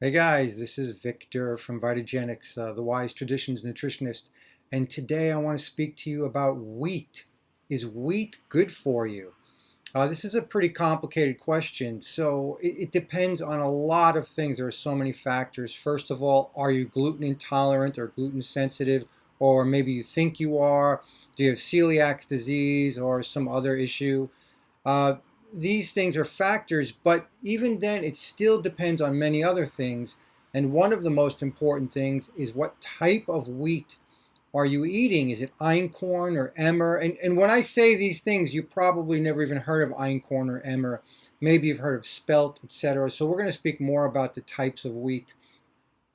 Hey guys, this is Victor from Vitagenics, the Wise Traditions Nutritionist, and today I want to speak to you about wheat. Is wheat good for you? This is a pretty complicated question, so it depends on a lot of things. There are so many factors. First of all, are you gluten intolerant or gluten sensitive, or maybe you think you are? Do you have celiac disease or some other issue? Uh, these things are factors, but even then, it still depends on many other things. And one of the most important things is what type of wheat are you eating? Is it einkorn or emmer? And when I say these things, you probably never even heard of einkorn or emmer. Maybe you've heard of spelt, etc. So we're going to speak more about the types of wheat.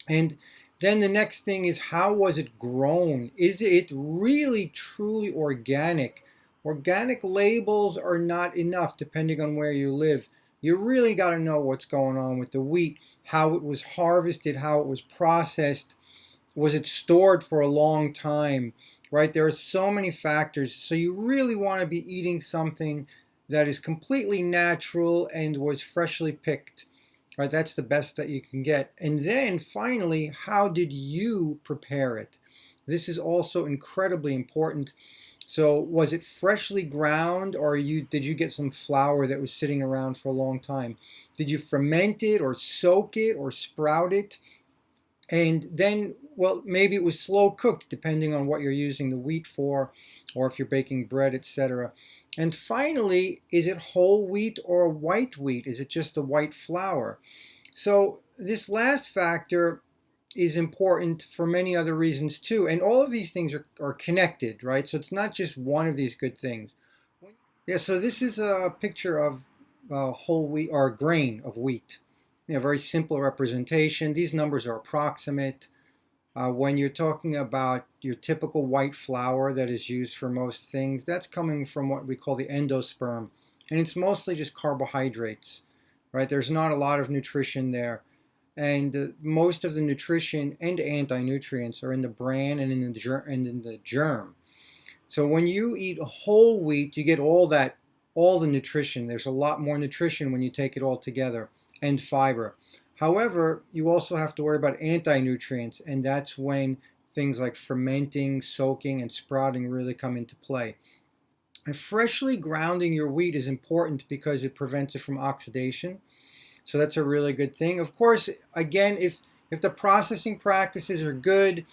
And then the next thing is, how was it grown? Is it really truly organic? Organic labels are not enough depending on where you live. You really got to know what's going on with the wheat, how it was harvested, how it was processed, was it stored for a long time, right? There are so many factors. So you really want to be eating something that is completely natural and was freshly picked. Right, that's the best that you can get. And then finally, how did you prepare it? This is also incredibly important. So was it freshly ground, or did you get some flour that was sitting around for a long time? Did you ferment it or soak it or sprout it? And then, well, maybe it was slow cooked, depending on what you're using the wheat for, or if you're baking bread, etc. And finally, is it whole wheat or white wheat? Is it just the white flour? So this last factor is important for many other reasons too. And all of these things are connected, right? So it's not just one of these good things. Yeah, so this is a picture of whole wheat or grain of wheat. Very simple representation. These numbers are approximate. When you're talking about your typical white flour that is used for most things, that's coming from what we call the endosperm. And it's mostly just carbohydrates, right? There's not a lot of nutrition there. And most of the nutrition and anti-nutrients are in the bran and in the germ. So when you eat whole wheat, you get all the nutrition. There's a lot more nutrition when you take it all together, and fiber. However, you also have to worry about anti-nutrients, and that's when things like fermenting, soaking, and sprouting really come into play. And freshly grounding your wheat is important because it prevents it from oxidation. So that's a really good thing. Of course, again, if the processing practices are good,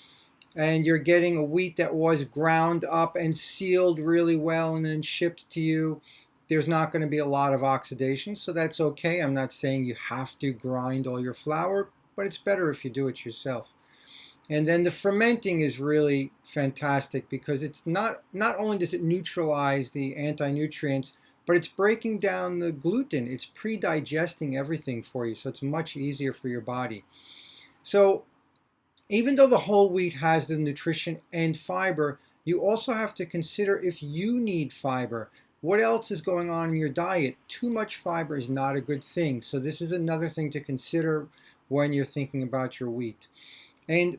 and you're getting a wheat that was ground up and sealed really well and then shipped to you, there's not going to be a lot of oxidation, so that's okay. I'm not saying you have to grind all your flour, but it's better if you do it yourself. And then the fermenting is really fantastic because it's not only does it neutralize the anti-nutrients, but it's breaking down the gluten. It's pre-digesting everything for you, so it's much easier for your body. So even though the whole wheat has the nutrition and fiber, you also have to consider if you need fiber. What else is going on in your diet? Too much fiber is not a good thing. So this is another thing to consider when you're thinking about your wheat. And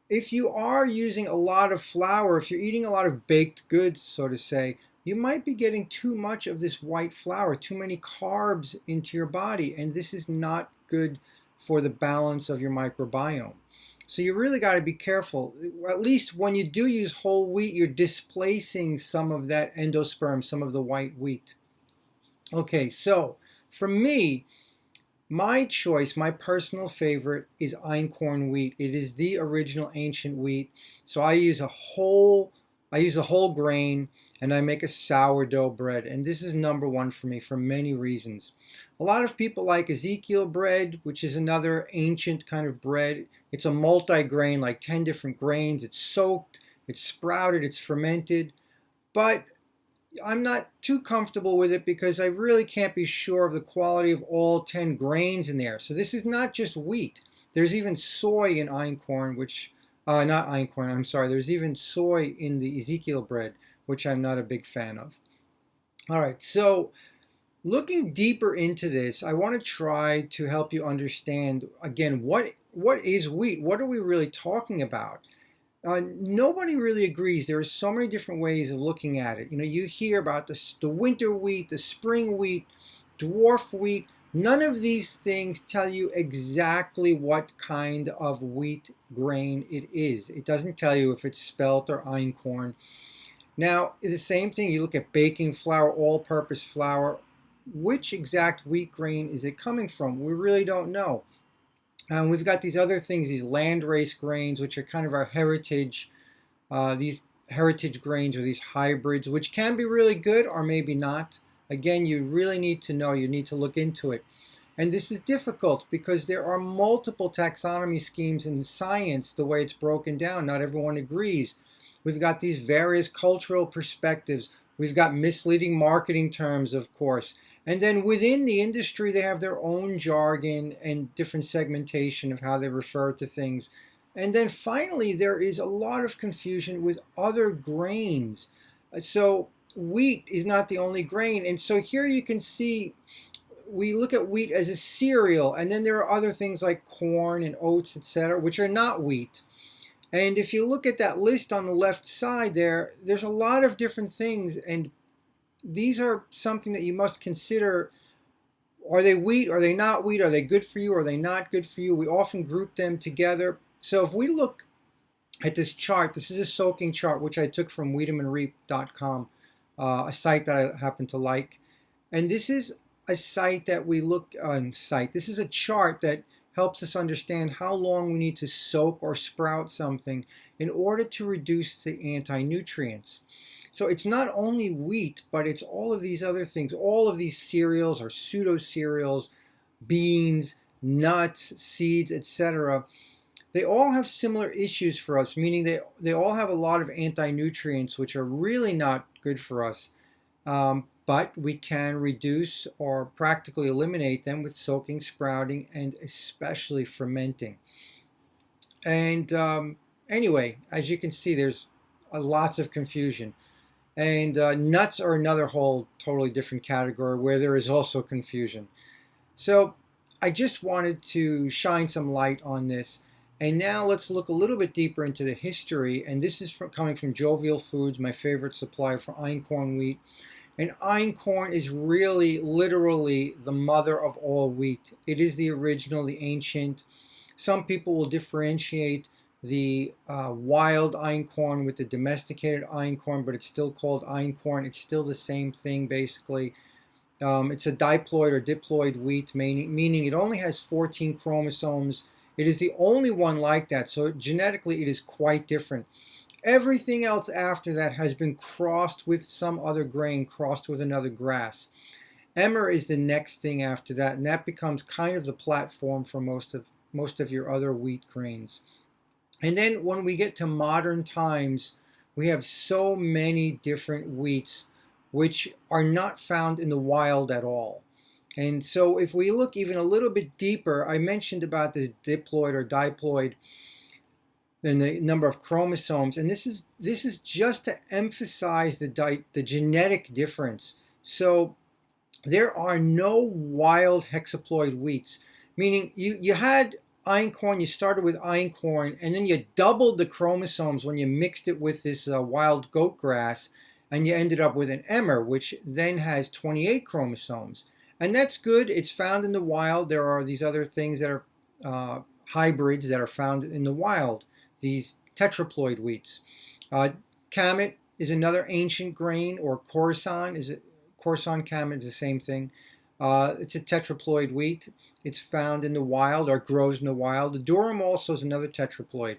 if you are using a lot of flour, if you're eating a lot of baked goods, so to say, you might be getting too much of this white flour, too many carbs into your body, and this is not good for the balance of your microbiome. So you really got to be careful. At least when you do use whole wheat, you're displacing some of that endosperm, some of the white wheat. Okay, so for me, my choice, my personal favorite is einkorn wheat. It is the original ancient wheat. So I use a whole grain, and I make a sourdough bread. And this is number one for me for many reasons. A lot of people like Ezekiel bread, which is another ancient kind of bread. It's a multi-grain, like 10 different grains. It's soaked, it's sprouted, it's fermented. But I'm not too comfortable with it because I really can't be sure of the quality of all 10 grains in there. So this is not just wheat. There's even soy in einkorn, not einkorn, I'm sorry. There's even soy in the Ezekiel bread, which I'm not a big fan of. All right, so looking deeper into this, I want to try to help you understand, again, what is wheat? What are we really talking about? Nobody really agrees. There are so many different ways of looking at it. You hear about the winter wheat, the spring wheat, dwarf wheat, None of these things tell you exactly what kind of wheat grain it is. It doesn't tell you if it's spelt or einkorn. Now, the same thing, you look at baking flour, all-purpose flour. Which exact wheat grain is it coming from? We really don't know. We've got these other things, these landrace grains, which are kind of our heritage, these heritage grains or these hybrids, which can be really good or maybe not. Again, you really need to know, you need to look into it. And this is difficult because there are multiple taxonomy schemes in science, the way it's broken down. Not everyone agrees. We've got these various cultural perspectives. We've got misleading marketing terms, of course. And then within the industry, they have their own jargon and different segmentation of how they refer to things. And then finally, there is a lot of confusion with other grains. So wheat is not the only grain. And so here you can see we look at wheat as a cereal, and then there are other things like corn and oats, etc., which are not wheat. And if you look at that list on the left side there, there's a lot of different things, and these are something that you must consider. Are they wheat? Are they not wheat? Are they good for you? Are they not good for you? We often group them together. So if we look at this chart, this is a soaking chart, which I took from wiedemanreap.com, a site that I happen to like. And this is a site that we look on This is a chart that helps us understand how long we need to soak or sprout something in order to reduce the anti-nutrients. So it's not only wheat, but it's all of these other things. All of these cereals or pseudo-cereals, beans, nuts, seeds, etc. They all have similar issues for us, meaning they all have a lot of anti-nutrients, which are really not good for us. But we can reduce or practically eliminate them with soaking, sprouting, and especially fermenting. And anyway, as you can see, there's lots of confusion. And nuts are another whole totally different category where there is also confusion. So I just wanted to shine some light on this. And now let's look a little bit deeper into the history. And this is coming from Jovial Foods, my favorite supplier for einkorn wheat. And einkorn is really, literally the mother of all wheat. It is the original, the ancient. Some people will differentiate the wild einkorn with the domesticated einkorn, but it's still called einkorn. It's still the same thing, basically. It's a diploid or diploid wheat, meaning it only has 14 chromosomes. It is the only one like that, so genetically it is quite different. Everything else after that has been crossed with some other grain, crossed with another grass. Emmer is the next thing after that, and that becomes kind of the platform for most of your other wheat grains. And then when we get to modern times, we have so many different wheats which are not found in the wild at all. And so if we look even a little bit deeper, I mentioned about this diploid or diploid and the number of chromosomes, and this is just to emphasize the genetic difference. So there are no wild hexaploid wheats, meaning you had einkorn, you started with einkorn, and then you doubled the chromosomes when you mixed it with this wild goat grass, and you ended up with an emmer, which then has 28 chromosomes. And that's good. It's found in the wild. There are these other things that are hybrids that are found in the wild, these tetraploid wheats. Kamut is another ancient grain, or Khorasan kamut is the same thing. It's a tetraploid wheat. It's found in the wild or grows in the wild. The durum also is another tetraploid.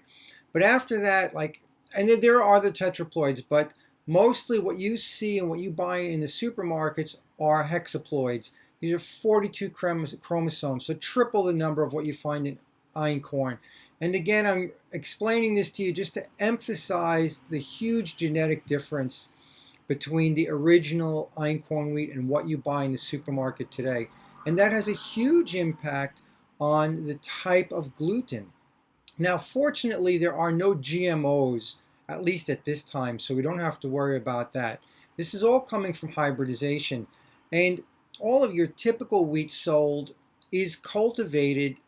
But after that, and then there are other tetraploids, but mostly what you see and what you buy in the supermarkets are hexaploids. These are 42 chromosomes, so triple the number of what you find in einkorn. And again, I'm explaining this to you just to emphasize the huge genetic difference between the original einkorn wheat and what you buy in the supermarket today. And that has a huge impact on the type of gluten. Now, fortunately, there are no GMOs, at least at this time, so we don't have to worry about that. This is all coming from hybridization. And all of your typical wheat sold is cultivated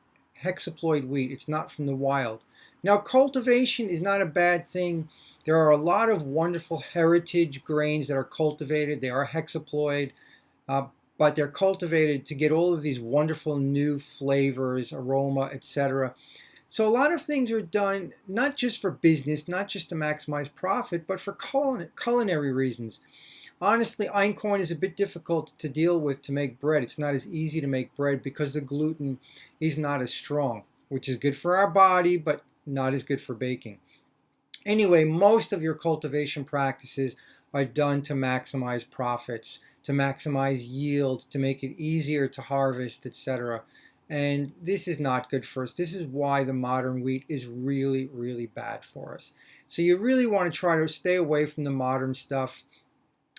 hexaploid wheat. It's not from the wild. Now, cultivation is not a bad thing. There are a lot of wonderful heritage grains that are cultivated. They are hexaploid. but they're cultivated to get all of these wonderful new flavors, aroma, etc. So a lot of things are done not just for business, not just to maximize profit, but for culinary reasons. Honestly, einkorn is a bit difficult to deal with to make bread. It's not as easy to make bread because the gluten is not as strong, which is good for our body, but not as good for baking. Anyway, most of your cultivation practices are done to maximize profits, to maximize yield, to make it easier to harvest, etc. And this is not good for us. This is why the modern wheat is really, really bad for us. So you really want to try to stay away from the modern stuff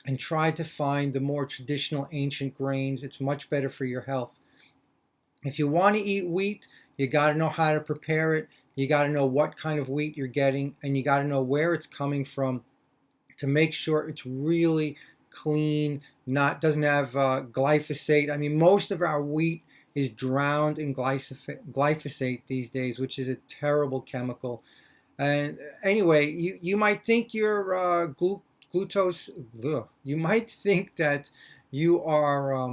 and try to find the more traditional ancient grains. It's much better for your health. If you want to eat wheat, you got to know how to prepare it. You got to know what kind of wheat you're getting, and you got to know where it's coming from to make sure it's really clean, not doesn't have glyphosate. I mean, most of our wheat is drowned in glyphosate these days, which is a terrible chemical. And anyway, you might think you're glucose. You might think that you are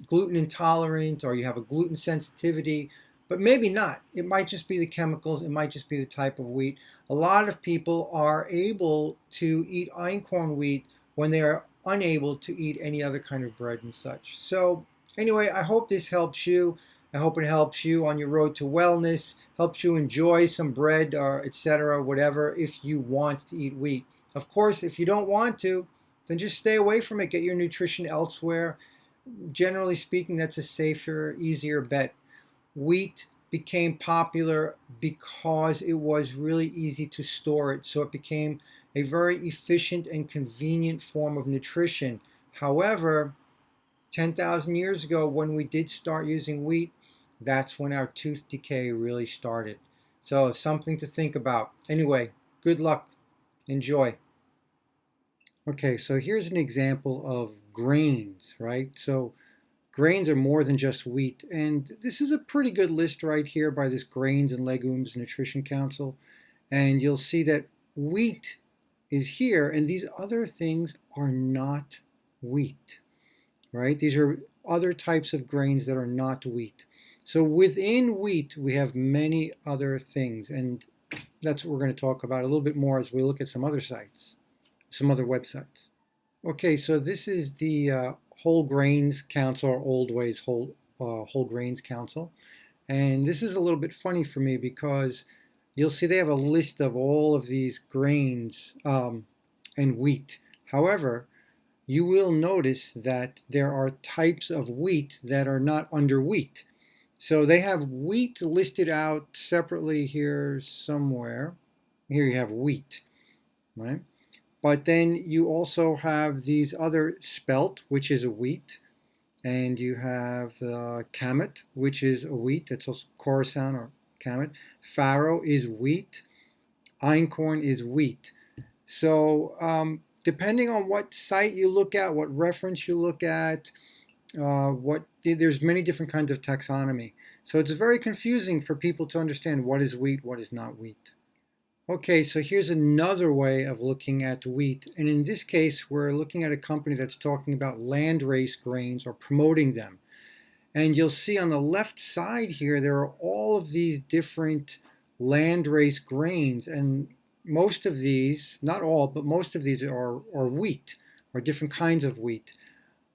gluten intolerant or you have a gluten sensitivity, but maybe not. It might just be the chemicals, it might just be the type of wheat. A lot of people are able to eat einkorn wheat when they are unable to eat any other kind of bread and such. So anyway, I hope this helps you. I hope it helps you on your road to wellness, helps you enjoy some bread or etc., whatever, if you want to eat wheat. Of course, if you don't want to, then just stay away from it. Get your nutrition elsewhere. Generally speaking, that's a safer, easier bet. Wheat became popular because it was really easy to store it, so it became a very efficient and convenient form of nutrition. However, 10,000 years ago, when we did start using wheat, that's when our tooth decay really started. So, something to think about. Anyway, good luck. Enjoy. Okay, so here's an example of grains, right? So, grains are more than just wheat. And this is a pretty good list right here by this Grains and Legumes Nutrition Council. And you'll see that wheat is here, and these other things are not wheat, right? These are other types of grains that are not wheat. So within wheat, we have many other things. And that's what we're going to talk about a little bit more as we look at some other sites, some other websites. Okay, so this is the Whole Grains Council, or Old Ways Whole Grains Council. And this is a little bit funny for me because you'll see they have a list of all of these grains and wheat. However, you will notice that there are types of wheat that are not under wheat. So they have wheat listed out separately here somewhere. Here you have wheat, right? But then you also have these other spelt, which is a wheat, and you have kamet, which is a wheat. That's also Khorasan or kamet. Farro is wheat. Einkorn is wheat. So depending on what site you look at, what reference you look at, there's many different kinds of taxonomy. So it's very confusing for people to understand what is wheat, what is not wheat. Okay, so here's another way of looking at wheat. And in this case, we're looking at a company that's talking about landrace grains or promoting them. And you'll see on the left side here, there are all of these different landrace grains. And most of these, not all, but most of these are wheat, or different kinds of wheat.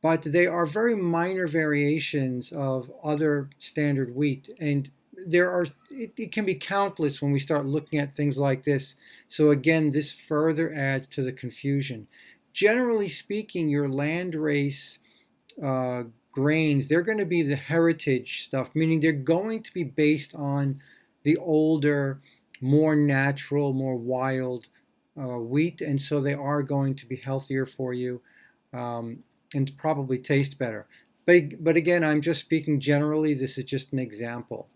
But they are very minor variations of other standard wheat. And it can be countless when we start looking at things like this. So again, this further adds to the confusion. Generally speaking, your landrace grains, they're going to be the heritage stuff, meaning they're going to be based on the older, more natural, more wild wheat, and so they are going to be healthier for you and probably taste better. But again, I'm just speaking generally. This is just an example.